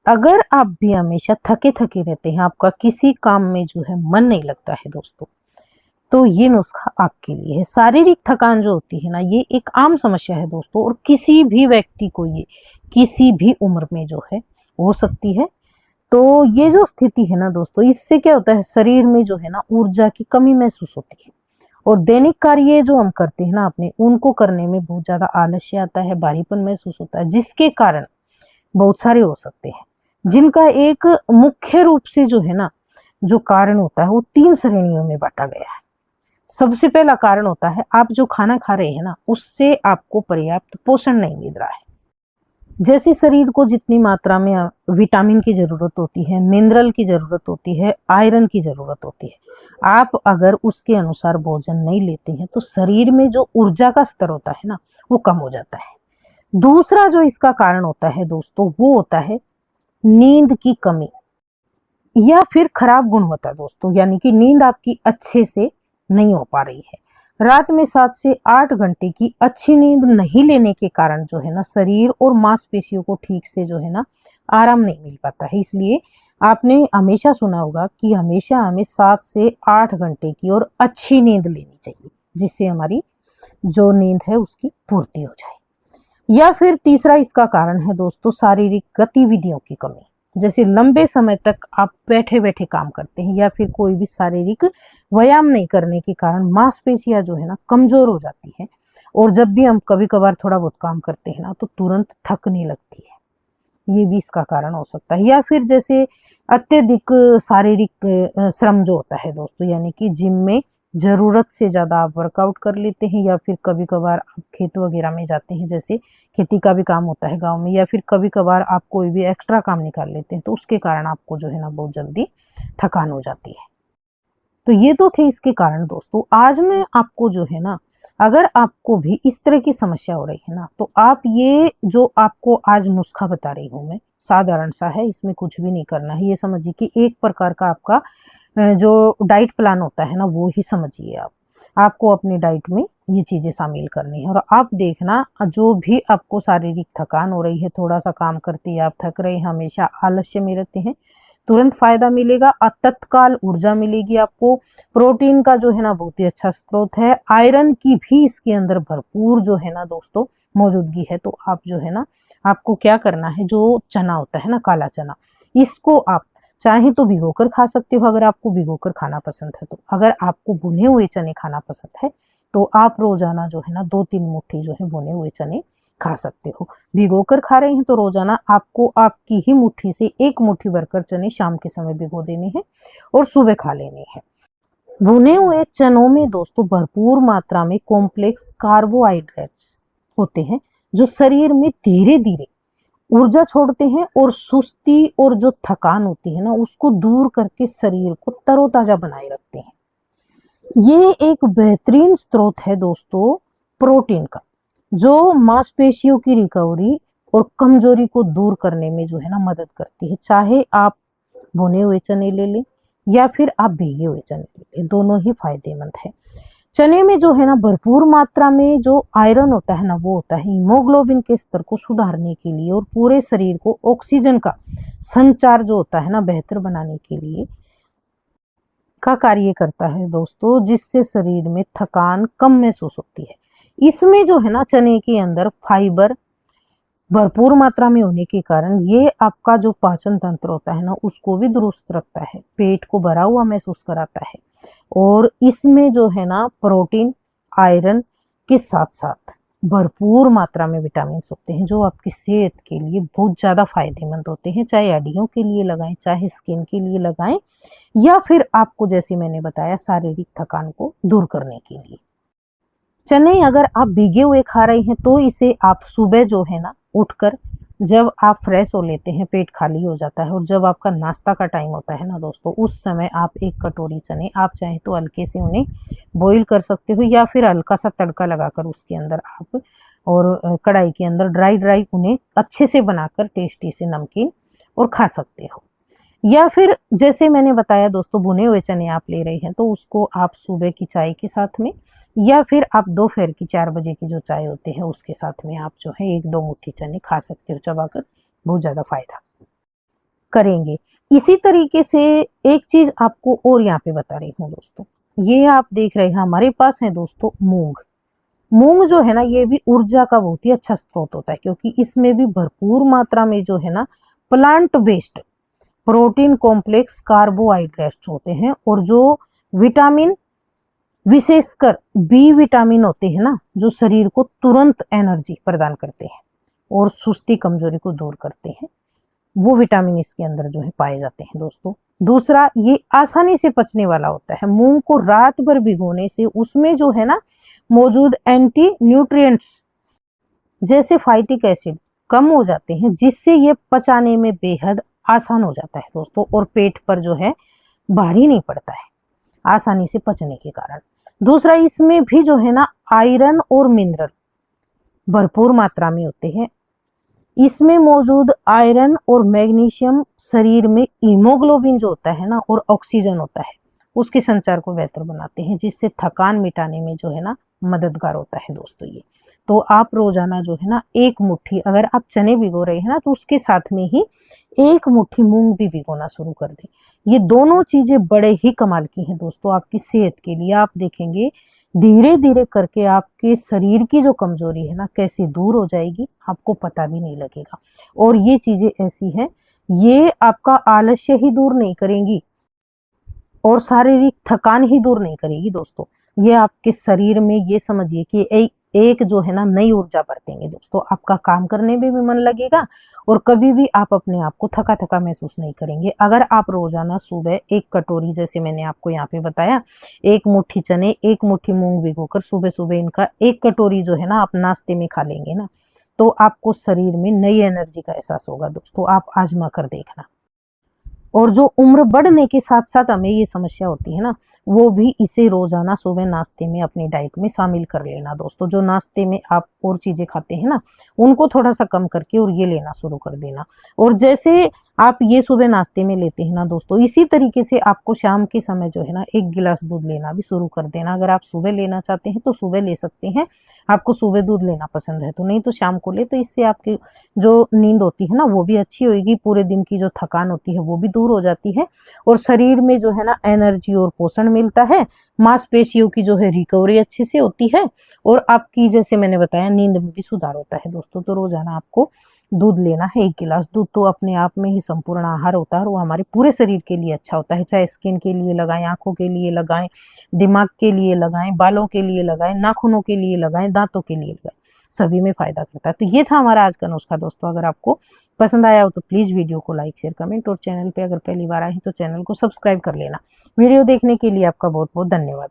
अगर आप भी हमेशा थके थके रहते हैं, आपका किसी काम में जो है मन नहीं लगता है दोस्तों, तो ये नुस्खा आपके लिए है। शारीरिक थकान जो होती है ना, ये एक आम समस्या है दोस्तों, और किसी भी व्यक्ति को ये किसी भी उम्र में जो है हो सकती है। तो ये जो स्थिति है ना दोस्तों, इससे क्या होता है, शरीर में जो है ना ऊर्जा की कमी महसूस होती है, और दैनिक कार्य जो हम करते हैं ना अपने, उनको करने में बहुत ज्यादा आलस्य आता है, भारीपन महसूस होता है, जिसके कारण बहुत सारे हो सकते हैं, जिनका एक मुख्य रूप से जो है ना जो कारण होता है वो 3 श्रेणियों में बांटा गया है। सबसे पहला कारण होता है, आप जो खाना खा रहे हैं ना, उससे आपको पर्याप्त पोषण नहीं मिल रहा है। जैसे शरीर को जितनी मात्रा में विटामिन की जरूरत होती है, मिनरल की जरूरत होती है, आयरन की जरूरत होती है, आप अगर उसके अनुसार भोजन नहीं लेते हैं तो शरीर में जो ऊर्जा का स्तर होता है ना, वो कम हो जाता है। दूसरा जो इसका कारण होता है दोस्तों, वो होता है नींद की कमी या फिर खराब गुणवत्ता दोस्तों, यानी कि नींद आपकी अच्छे से नहीं हो पा रही है। रात में 7 से 8 घंटे की अच्छी नींद नहीं लेने के कारण जो है ना, शरीर और मांसपेशियों को ठीक से जो है ना आराम नहीं मिल पाता है। इसलिए आपने हमेशा सुना होगा कि हमेशा हमें 7 से 8 घंटे की और अच्छी नींद लेनी चाहिए, जिससे हमारी जो नींद है उसकी पूर्ति हो जाए। या फिर तीसरा इसका कारण है दोस्तों, शारीरिक गतिविधियों की कमी। जैसे लंबे समय तक आप बैठे बैठे काम करते हैं, या फिर कोई भी शारीरिक व्यायाम नहीं करने के कारण मांसपेशियां जो है ना कमजोर हो जाती है, और जब भी हम कभी कभार थोड़ा बहुत काम करते हैं ना, तो तुरंत थकने लगती है। ये भी इसका कारण हो सकता है। या फिर जैसे अत्यधिक शारीरिक श्रम जो होता है दोस्तों, यानी कि जिम में जरूरत से ज्यादा आप वर्कआउट कर लेते हैं, या फिर कभी कभार आप खेत वगैरह में जाते हैं, जैसे खेती का भी काम होता है गांव में, या फिर कभी कभार आप कोई भी एक्स्ट्रा काम निकाल लेते हैं, तो उसके कारण आपको जो है ना बहुत जल्दी थकान हो जाती है। तो ये तो थे इसके कारण दोस्तों। आज मैं आपको जो है ना, अगर आपको भी इस तरह की समस्या हो रही है ना, तो आप ये जो आपको आज नुस्खा बता रही हूँ मैं, साधारण सा है, इसमें कुछ भी नहीं करना है। ये समझिए कि एक प्रकार का आपका जो डाइट प्लान होता है ना, वो ही समझिए आप। आपको अपनी डाइट में ये चीजें शामिल करनी है, और आप देखना, जो भी आपको शारीरिक थकान हो रही है, थोड़ा सा काम करते ही आप थक रहे हैं, हमेशा आलस्य में रहते हैं, तुरंत फायदा मिलेगा, तत्काल ऊर्जा मिलेगी आपको। प्रोटीन का जो है ना बहुत ही अच्छा स्रोत है, आयरन की भी इसके अंदर भरपूर जो है ना दोस्तों मौजूदगी है। तो आप जो है ना, आपको क्या करना है, जो चना होता है ना, काला चना, इसको आप चाहे तो भिगोकर खा सकते हो, अगर आपको भिगोकर खाना पसंद है तो। अगर आपको भुने हुए चने खाना पसंद है तो आप रोजाना जो है ना 2-3 मुट्ठी जो है भुने हुए चने खा सकते हो। भिगोकर खा रहे हैं तो रोजाना आपको आपकी ही मुट्ठी से 1 मुट्ठी भरकर चने शाम के समय भिगो देने हैं और सुबह खा लेने हैं। भुने हुए चनों में दोस्तों भरपूर मात्रा में कॉम्प्लेक्स कार्बोहाइड्रेट्स होते हैं, जो शरीर में धीरे धीरे ऊर्जा छोड़ते हैं, और सुस्ती और जो थकान होती है ना, उसको दूर करके शरीर को तरोताजा बनाए रखते हैं। ये एक बेहतरीन स्रोत है दोस्तों प्रोटीन का, जो मांसपेशियों की रिकवरी और कमजोरी को दूर करने में जो है ना मदद करती है। चाहे आप भुने हुए चने ले लें या फिर आप भीगे हुए चने ले लें, दोनों ही फायदेमंद है। चने में जो है ना भरपूर मात्रा में जो आयरन होता है ना, वो होता है हीमोग्लोबिन के स्तर को सुधारने के लिए, और पूरे शरीर को ऑक्सीजन का संचार जो होता है ना बेहतर बनाने के लिए का कार्य करता है दोस्तों, जिससे शरीर में थकान कम महसूस होती है। इसमें जो है ना चने के अंदर फाइबर भरपूर मात्रा में होने के कारण ये आपका जो पाचन तंत्र होता है ना, उसको भी दुरुस्त रखता है, पेट को भरा हुआ महसूस कराता है। और इसमें जो है ना प्रोटीन, आयरन के साथ साथ भरपूर मात्रा में विटामिन होते हैं, जो आपकी सेहत के लिए बहुत ज्यादा फायदेमंद होते हैं। चाहे हड्डियों के लिए लगाएं, चाहे स्किन के लिए लगाएं, या फिर आपको जैसे मैंने बताया शारीरिक थकान को दूर करने के लिए। चने अगर आप भीगे हुए खा रहे हैं तो इसे आप सुबह जो है ना उठकर, जब आप फ्रेश हो लेते हैं, पेट खाली हो जाता है, और जब आपका नाश्ता का टाइम होता है ना दोस्तों, उस समय आप 1 कटोरी चने, आप चाहें तो हल्के से उन्हें बॉईल कर सकते हो, या फिर हल्का सा तड़का लगाकर उसके अंदर आप, और कढ़ाई के अंदर ड्राई ड्राई उन्हें अच्छे से बनाकर टेस्टी से नमकीन और खा सकते हो। या फिर जैसे मैंने बताया दोस्तों, भुने हुए चने आप ले रहे हैं तो उसको आप सुबह की चाय के साथ में, या फिर आप दोपहर की 4 बजे की जो चाय होती है उसके साथ में आप जो है 1-2 मुट्ठी चने खा सकते हो चबाकर, बहुत ज्यादा फायदा। करेंगे। इसी तरीके से एक चीज आपको और यहाँ पे बता रही हूँ दोस्तों, ये आप देख रहे हैं हमारे पास है दोस्तों मूंग। मूंग जो है ना ये भी ऊर्जा का बहुत ही अच्छा स्रोत होता है, क्योंकि इसमें भी भरपूर मात्रा में जो है ना plant based protein complex carbohydrates होते हैं, और जो विटामिन विशेषकर बी विटामिन होते हैं ना, जो शरीर को तुरंत एनर्जी प्रदान करते हैं और सुस्ती कमजोरी को दूर करते हैं, वो विटामिन इसके अंदर जो है पाए जाते हैं दोस्तों। दूसरा, ये आसानी से पचने वाला होता है। मूंग को रात भर भिगोने से उसमें जो है ना मौजूद एंटी न्यूट्रिएंट्स जैसे फाइटिक एसिड कम हो जाते हैं, जिससे ये पचाने में बेहद आसान हो जाता है दोस्तों, और पेट पर जो है भारी नहीं पड़ता है आसानी से पचने के कारण। दूसरा, इसमें भी जो है ना आयरन और मिनरल भरपूर मात्रा में होते हैं। इसमें मौजूद आयरन और मैग्नीशियम शरीर में हीमोग्लोबिन जो होता है ना और ऑक्सीजन होता है उसके संचार को बेहतर बनाते हैं, जिससे थकान मिटाने में जो है ना मददगार होता है दोस्तों ये। तो आप रोजाना जो है ना एक मुट्ठी, अगर आप चने भिगो रहे हैं ना तो उसके साथ में ही एक मुट्ठी मूंग भी भिगोना शुरू कर दें। ये दोनों चीजें बड़े ही कमाल की हैं दोस्तों आपकी सेहत के लिए। आप देखेंगे धीरे धीरे करके आपके शरीर की जो कमजोरी है ना कैसे दूर हो जाएगी, आपको पता भी नहीं लगेगा। और ये चीजें ऐसी हैं, ये आपका आलस्य ही दूर नहीं करेंगी और शारीरिक थकान ही दूर नहीं करेगी दोस्तों, ये आपके शरीर में ये समझिए कि एक जो है ना नई ऊर्जा बरतेंगे दोस्तों। आपका काम करने में भी मन लगेगा और कभी भी आप अपने आप को थका थका महसूस नहीं करेंगे। अगर आप रोजाना सुबह एक कटोरी, जैसे मैंने आपको यहाँ पे बताया, एक मुट्ठी चने एक मुट्ठी मूंग भिगोकर सुबह सुबह इनका एक कटोरी जो है ना आप नाश्ते में खा लेंगे ना, तो आपको शरीर में नई एनर्जी का एहसास होगा दोस्तों। आप आजमा कर देखना। और जो उम्र बढ़ने के साथ साथ हमें ये समस्या होती है ना, वो भी इसे रोजाना सुबह नाश्ते में अपनी डाइट में शामिल कर लेना दोस्तों। जो नाश्ते में आप और चीजें खाते हैं ना उनको थोड़ा सा कम करके और ये लेना शुरू कर देना। और जैसे आप ये सुबह नाश्ते में लेते हैं ना दोस्तों, इसी तरीके से आपको शाम के समय जो है ना एक गिलास दूध लेना भी शुरू कर देना। अगर आप सुबह लेना चाहते हैं तो सुबह ले सकते हैं, आपको सुबह दूध लेना पसंद है तो, नहीं तो शाम को ले। तो इससे आपकी जो नींद होती है ना वो भी अच्छी होगी, पूरे दिन की जो थकान होती है वो भी दूर हो जाती है, और शरीर में जो है ना एनर्जी और पोषण मिलता है। मांसपेशियों की जो है रिकवरी अच्छे से होती है, और आपकी जैसे मैंने बताया नींद में भी सुधार होता है दोस्तों। तो रोजाना आपको दूध लेना है। एक गिलास दूध तो अपने आप में ही संपूर्ण आहार होता है, और वो हमारे पूरे शरीर के लिए अच्छा होता है। चाहे स्किन के लिए लगाएं, आंखों के लिए लगाएं, दिमाग के लिए लगाएं, बालों के लिए लगाएं, नाखूनों के लिए लगाएं, दांतों के लिए लगाएं, सभी में फायदा करता है। तो ये था हमारा आज का नुस्खा दोस्तों। अगर आपको पसंद आया हो तो प्लीज वीडियो को लाइक शेयर कमेंट, और चैनल पे अगर पहली बार आए हैं तो चैनल को सब्सक्राइब कर लेना। वीडियो देखने के लिए आपका बहुत बहुत धन्यवाद।